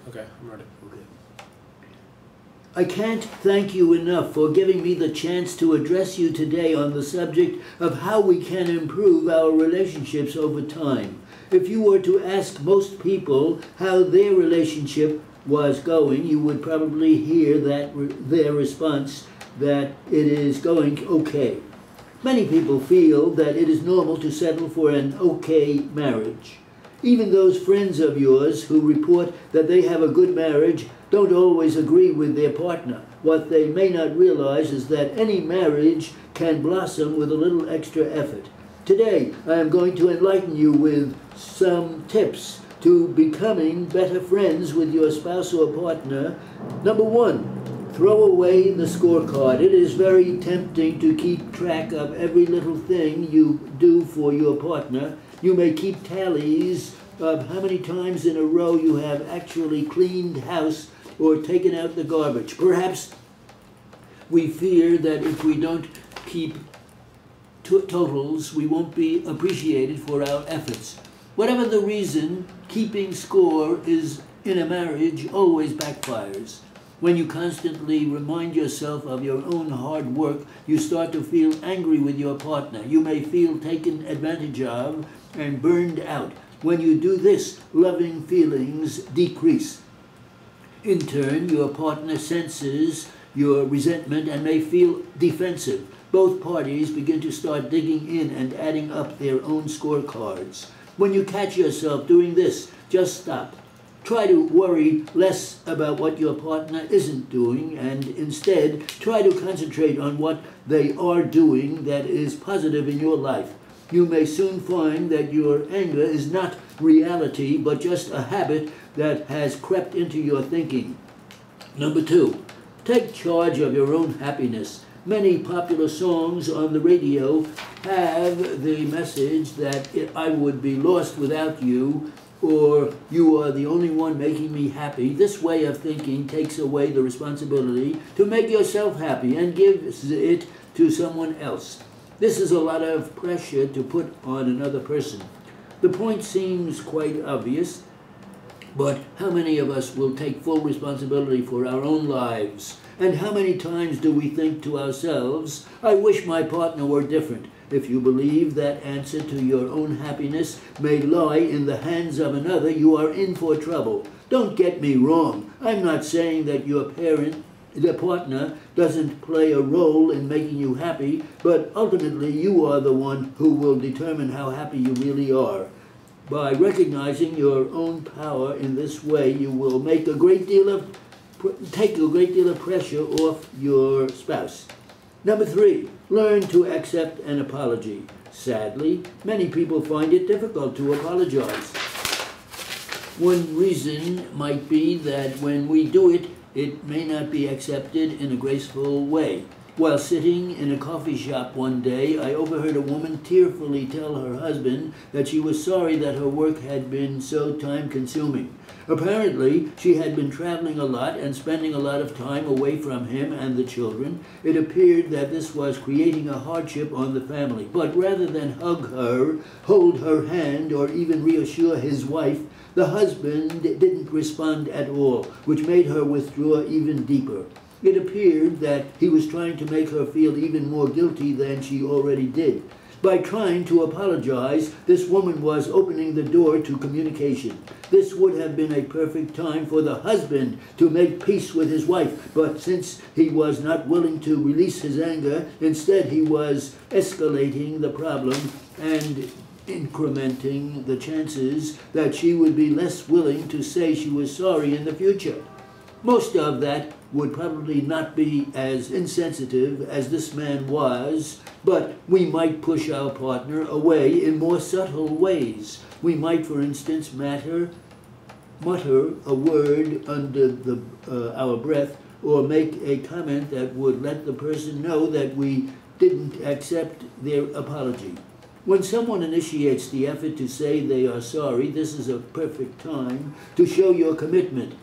Okay, I'm ready. Okay. I can't thank you enough for giving me the chance to address you today on the subject of how we can improve our relationships over time. If you were to ask most people how their relationship was going, you would probably hear their response that it is going okay. Many people feel that it is normal to settle for an okay marriage. Even those friends of yours who report that they have a good marriage don't always agree with their partner. What they may not realize is that any marriage can blossom with a little extra effort. Today, I am going to enlighten you with some tips to becoming better friends with your spouse or partner. Number one, throw away the scorecard. It is very tempting to keep track of every little thing you do for your partner. You may keep tallies of how many times in a row you have actually cleaned house or taken out the garbage. Perhaps we fear that if we don't keep totals, we won't be appreciated for our efforts. Whatever the reason, keeping score is in a marriage always backfires. When you constantly remind yourself of your own hard work, you start to feel angry with your partner. You may feel taken advantage of and burned out. When you do this, loving feelings decrease. In turn, your partner senses your resentment and may feel defensive. Both parties begin to start digging in and adding up their own scorecards. When you catch yourself doing this, just stop. Try to worry less about what your partner isn't doing and instead try to concentrate on what they are doing that is positive in your life. You may soon find that your anger is not reality but just a habit that has crept into your thinking. Number two, take charge of your own happiness. Many popular songs on the radio have the message that I would be lost without you, or you are the only one making me happy. This way of thinking takes away the responsibility to make yourself happy and gives it to someone else. This is a lot of pressure to put on another person. The point seems quite obvious, but how many of us will take full responsibility for our own lives? And how many times do we think to ourselves, I wish my partner were different? If you believe that answer to your own happiness may lie in the hands of another, you are in for trouble. Don't get me wrong. I'm not saying that the partner doesn't play a role in making you happy, but ultimately you are the one who will determine how happy you really are. By recognizing your own power in this way, you will take a great deal of pressure off your spouse. Number three, learn to accept an apology. Sadly, many people find it difficult to apologize. One reason might be that when we do it, it may not be accepted in a graceful way. While sitting in a coffee shop one day, I overheard a woman tearfully tell her husband that she was sorry that her work had been so time-consuming. Apparently, she had been traveling a lot and spending a lot of time away from him and the children. It appeared that this was creating a hardship on the family. But rather than hug her, hold her hand, or even reassure his wife, the husband didn't respond at all, which made her withdraw even deeper. It appeared that he was trying to make her feel even more guilty than she already did. By trying to apologize, this woman was opening the door to communication. This would have been a perfect time for the husband to make peace with his wife, but since he was not willing to release his anger, instead he was escalating the problem and incrementing the chances that she would be less willing to say she was sorry in the future. Most of that would probably not be as insensitive as this man was, but we might push our partner away in more subtle ways. We might, for instance, mutter a word under our breath, or make a comment that would let the person know that we didn't accept their apology. When someone initiates the effort to say they are sorry, this is a perfect time to show your commitment.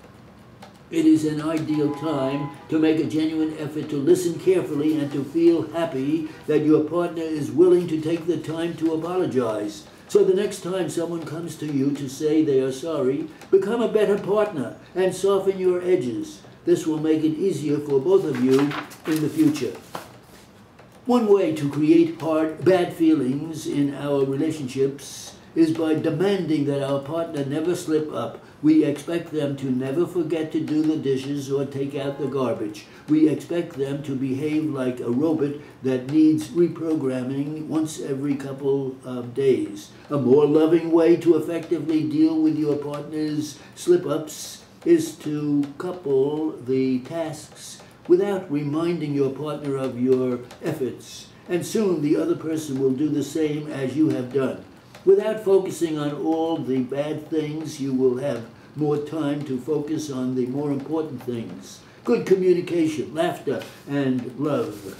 It is an ideal time to make a genuine effort to listen carefully and to feel happy that your partner is willing to take the time to apologize. So the next time someone comes to you to say they are sorry, become a better partner and soften your edges. This will make it easier for both of you in the future. One way to create bad feelings in our relationships is by demanding that our partner never slip up. We expect them to never forget to do the dishes or take out the garbage. We expect them to behave like a robot that needs reprogramming once every couple of days. A more loving way to effectively deal with your partner's slip-ups is to couple the tasks without reminding your partner of your efforts, and soon the other person will do the same as you have done. Without focusing on all the bad things, you will have more time to focus on the more important things. Good communication, laughter, and love.